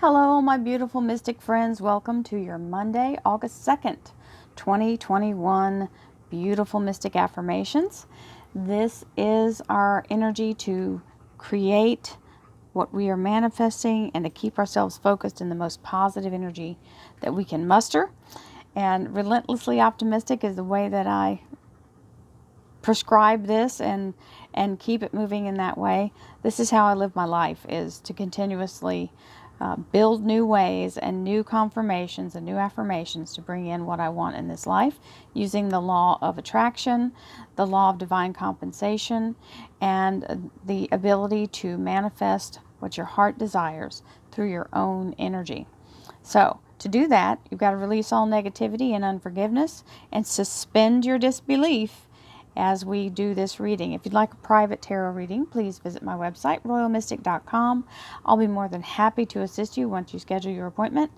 Hello, my beautiful mystic friends. Welcome to your Monday, August 2nd, 2021 beautiful mystic affirmations. This is our energy to create what we are manifesting and to keep ourselves focused in the most positive energy that we can muster. And relentlessly optimistic is the way that I prescribe this and keep it moving in that way. This is how I live my life, is to continuously build new ways and new confirmations and new affirmations to bring in what I want in this life, using the law of attraction, the law of divine compensation, and the ability to manifest what your heart desires through your own energy. So to do that, you've got to release all negativity and unforgiveness and suspend your disbelief as we do this reading. If you'd like a private tarot reading, please visit my website, royalmystic.com. I'll be more than happy to assist you once you schedule your appointment.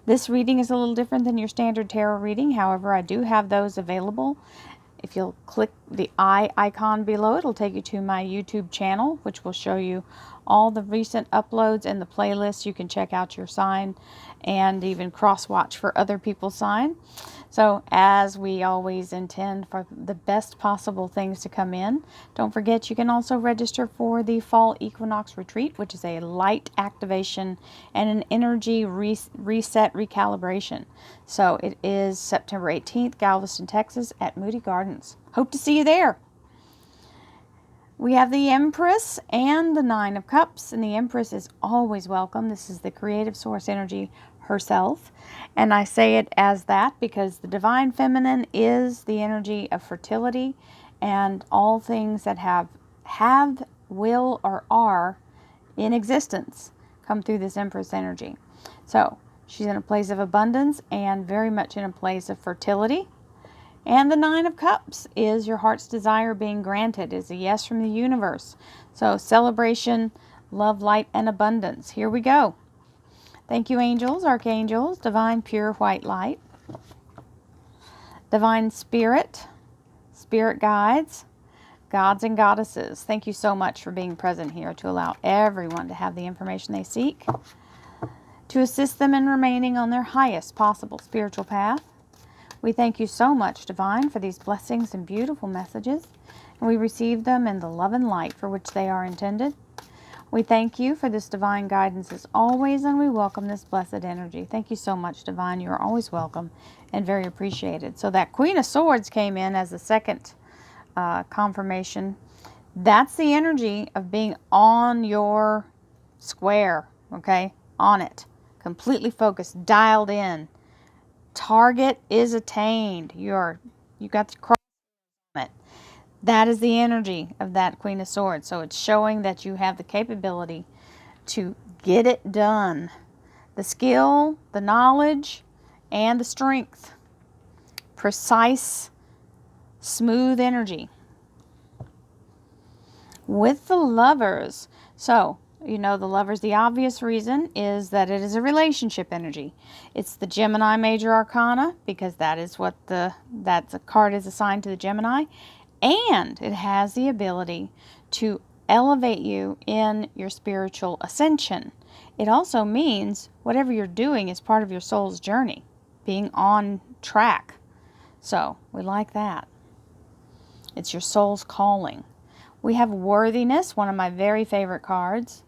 This reading is a little different than your standard tarot reading. However, I do have those available. If you'll click the eye icon below, it'll take you to my YouTube channel, which will show you all the recent uploads and the playlists. You can check out your sign and even cross-watch for other people's sign. So as we always intend for the best possible things to come in, don't forget you can also register for the Fall Equinox Retreat, which is a light activation and an energy reset recalibration. So it is September 18th, Galveston, Texas at Moody Gardens. Hope to see you there. We have the Empress and the Nine of Cups, and the Empress is always welcome. This is the creative source energy herself, and I say it as that because the divine feminine is the energy of fertility, and all things that have, will, or are in existence come through this Empress energy. So she's in a place of abundance and very much in a place of fertility. And the Nine of Cups is your heart's desire being granted, is a yes from the universe. So celebration, love, light, and abundance. Here we go. Thank you, angels, archangels, divine pure white light, divine spirit, spirit guides, gods and goddesses. Thank you so much for being present here to allow everyone to have the information they seek, to assist them in remaining on their highest possible spiritual path. We thank you so much, Divine, for these blessings and beautiful messages, and we receive them in the love and light for which they are intended. We thank you for this divine guidance as always, and we welcome this blessed energy. Thank you so much, Divine. You are always welcome and very appreciated. So that Queen of Swords came in as the second confirmation. That's the energy of being on your square, okay? On it. Completely focused, dialed in. Target is attained. You got the cross on it. That is the energy of that Queen of Swords. So it's showing that you have the capability to get it done. The skill, the knowledge, and the strength. Precise, smooth energy. With the Lovers, so you know the Lovers, the obvious reason is that it is a relationship energy. It's the Gemini Major Arcana because that is what that card is assigned to the Gemini, and it has the ability to elevate you in your spiritual ascension. It also means whatever you're doing is part of your soul's journey, being on track. So we like that. It's your soul's calling. We have Worthiness, one of my very favorite cards.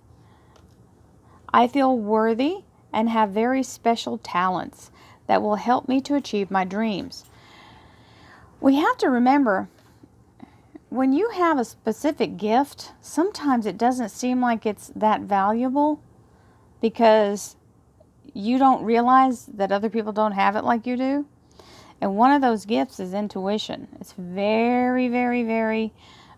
I feel worthy and have very special talents that will help me to achieve my dreams. We have to remember, when you have a specific gift, sometimes it doesn't seem like it's that valuable because you don't realize that other people don't have it like you do. And one of those gifts is intuition. It's very, very, very,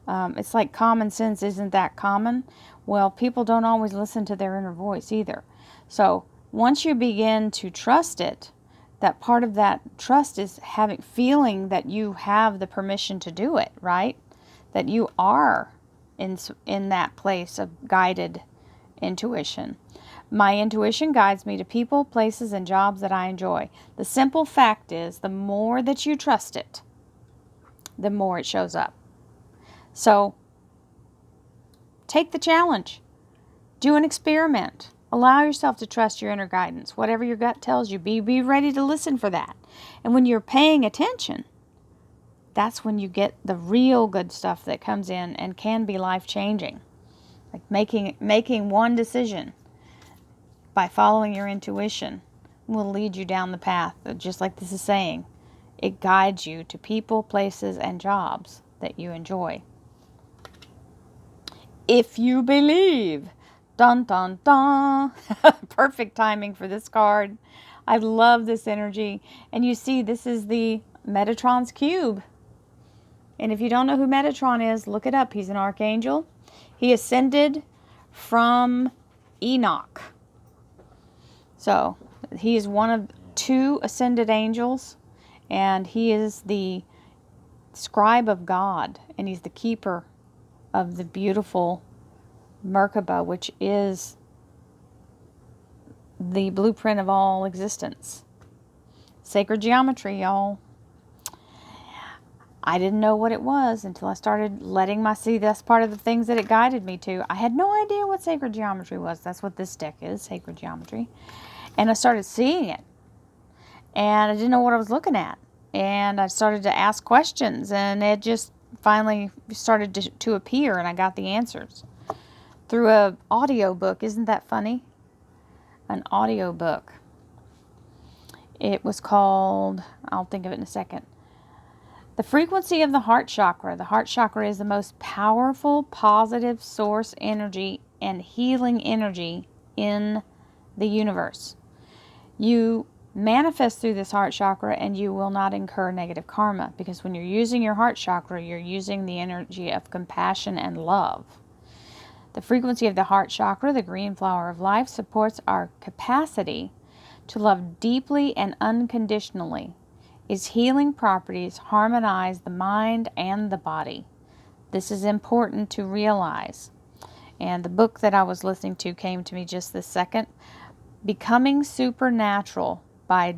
it's like common sense isn't that common. Well, people don't always listen to their inner voice either. So once you begin to trust it, that part of that trust is feeling that you have the permission to do it, right? That you are in that place of guided intuition. My intuition guides me to people, places, and jobs that I enjoy. The simple fact is, the more that you trust it, the more it shows up. So take the challenge. Do an experiment. Allow yourself to trust your inner guidance. Whatever your gut tells you, be ready to listen for that. And when you're paying attention, that's when you get the real good stuff that comes in and can be life-changing. Like making one decision by following your intuition will lead you down the path, just like this is saying. It guides you to people, places, and jobs that you enjoy. If you believe. Dun, dun, dun. Perfect timing for this card. I love this energy. And you see, this is the Metatron's cube. And if you don't know who Metatron is, look it up. He's an archangel. He ascended from Enoch. So, he is one of 2 ascended angels. And he is the scribe of God. And he's the keeper of the beautiful Merkaba, which is the blueprint of all existence. Sacred geometry, y'all. I didn't know what it was until I started letting see that's part of the things that it guided me to. I had no idea what sacred geometry was. That's what this deck is, sacred geometry. And I started seeing it. And I didn't know what I was looking at. And I started to ask questions, and it just finally started to appear, and I got the answers through an audio book. Isn't that funny? An audio book. It was called, I'll think of it in a second, The Frequency of the Heart Chakra. The heart chakra is the most powerful, positive source energy and healing energy in the universe. You manifest through this heart chakra and you will not incur negative karma, because when you're using your heart chakra, you're using the energy of compassion and love. The frequency of the heart chakra, the green flower of life, supports our capacity to love deeply and unconditionally. Its healing properties harmonize the mind and the body. This is important to realize. And the book that I was listening to came to me just this second. Becoming Supernatural by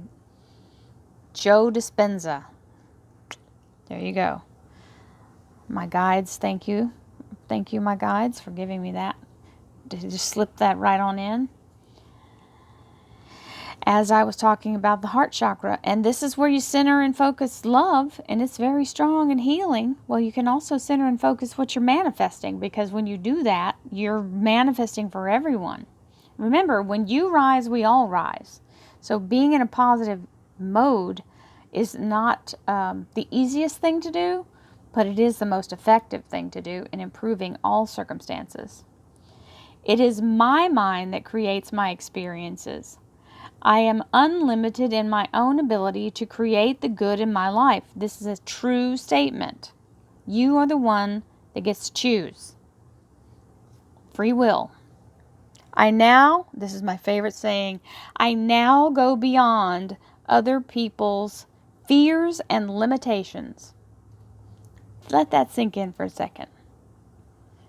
Joe Dispenza. There you go. My guides, thank you. Thank you, my guides, for giving me that. Just slip that right on in. As I was talking about the heart chakra, and this is where you center and focus love, and it's very strong and healing. Well, you can also center and focus what you're manifesting, because when you do that, you're manifesting for everyone. Remember, when you rise, we all rise. So being in a positive mode is not the easiest thing to do, but it is the most effective thing to do in improving all circumstances. It is my mind that creates my experiences. I am unlimited in my own ability to create the good in my life. This is a true statement. You are the one that gets to choose. Free will. This is my favorite saying, I now go beyond other people's fears and limitations. Let that sink in for a second.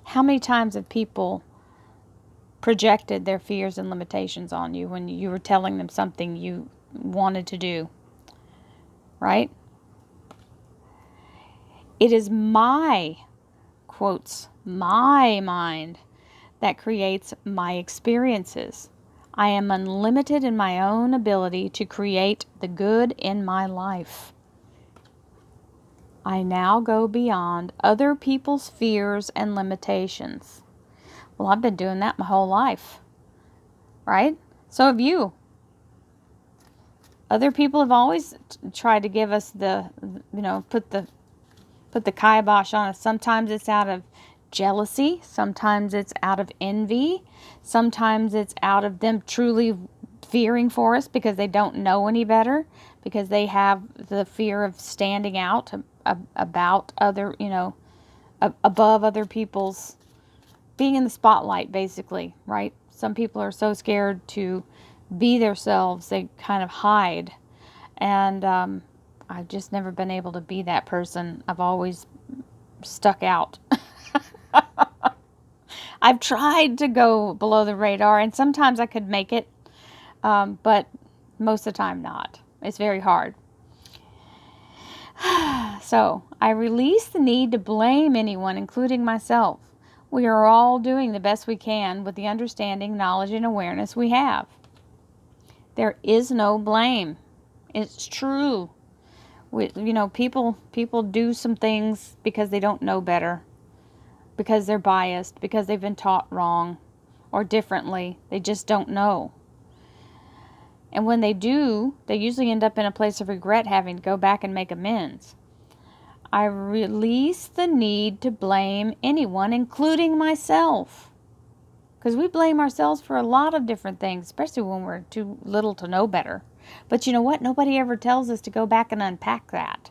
How many times have people projected their fears and limitations on you when you were telling them something you wanted to do? Right? It is my, quotes, my mind that creates my experiences. I am unlimited in my own ability to create the good in my life. I now go beyond other people's fears and limitations. Well, I've been doing that my whole life, right? So have you. Other people have always tried to give us put the kibosh on us. Sometimes it's out of jealousy. Sometimes it's out of envy. Sometimes it's out of them truly fearing for us because they don't know any better, because they have the fear of standing out about other, above other people's, being in the spotlight, basically, right? Some people are so scared to be themselves, they kind of hide. And I've just never been able to be that person. I've always stuck out. I've tried to go below the radar, and sometimes I could make it, but most of the time not. It's very hard. So, I release the need to blame anyone, including myself. We are all doing the best we can with the understanding, knowledge, and awareness we have. There is no blame. It's true. People do some things because they don't know better, because they're biased, because they've been taught wrong or differently. They just don't know. And when they do, they usually end up in a place of regret, having to go back and make amends. I release the need to blame anyone, including myself. Because we blame ourselves for a lot of different things, especially when we're too little to know better. But you know what? Nobody ever tells us to go back and unpack that.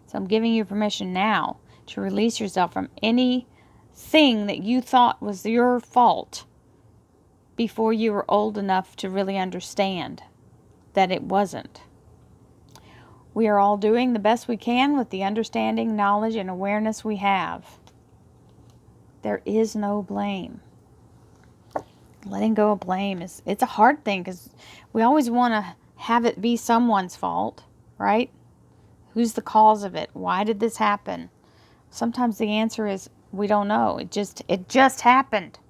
So I'm giving you permission now to release yourself from anything that you thought was your fault before you were old enough to really understand that it wasn't. We are all doing the best we can with the understanding, knowledge, and awareness we have. There is no blame. Letting go of blame it's a hard thing, because we always want to have it be someone's fault, right? Who's the cause of it? Why did this happen? Sometimes the answer is we don't know. It just happened.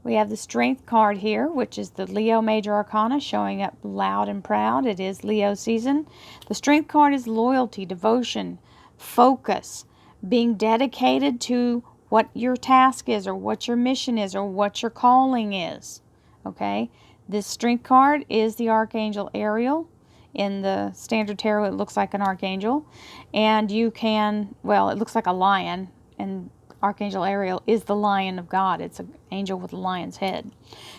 We have the Strength card here, which is the Leo Major Arcana, showing up loud and proud. It is Leo season. The Strength card is loyalty, devotion, focus, being dedicated to what your task is, or what your mission is, or what your calling is. Okay? This Strength card is the Archangel Ariel. In the Standard Tarot, it looks like an archangel. And you can, well, it looks like a lion, and Archangel Ariel is the lion of God. It's an angel with a lion's head.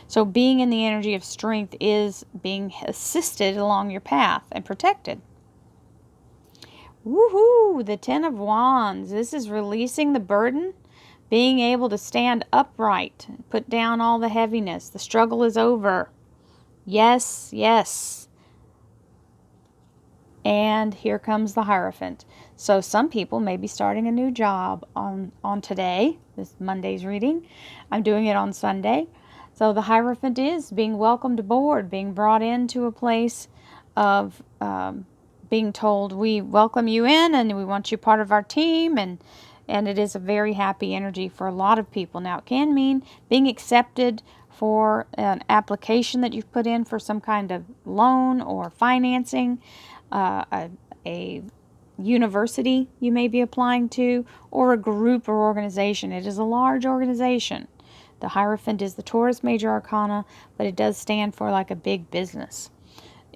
So being in the energy of strength is being assisted along your path and protected. Woohoo! The Ten of Wands. This is releasing the burden, being able to stand upright, put down all the heaviness. The struggle is over. Yes, yes. And here comes the Hierophant. So some people may be starting a new job on today, this Monday's reading. I'm doing it on Sunday. So the Hierophant is being welcomed aboard, being brought into a place of being told, we welcome you in and we want you part of our team. And it is a very happy energy for a lot of people. Now, it can mean being accepted for an application that you've put in for some kind of loan or financing, a university you may be applying to, or a group or organization. It is a large organization. The Hierophant is the Taurus Major Arcana, but it does stand for like a big business,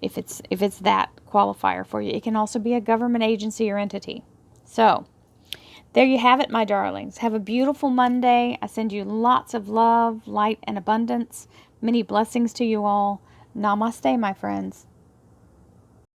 if it's that qualifier for you. It can also be a government agency or entity. So there you have it, my darlings. Have a beautiful Monday. I send you lots of love, light, and abundance. Many blessings to you all. Namaste, my friends.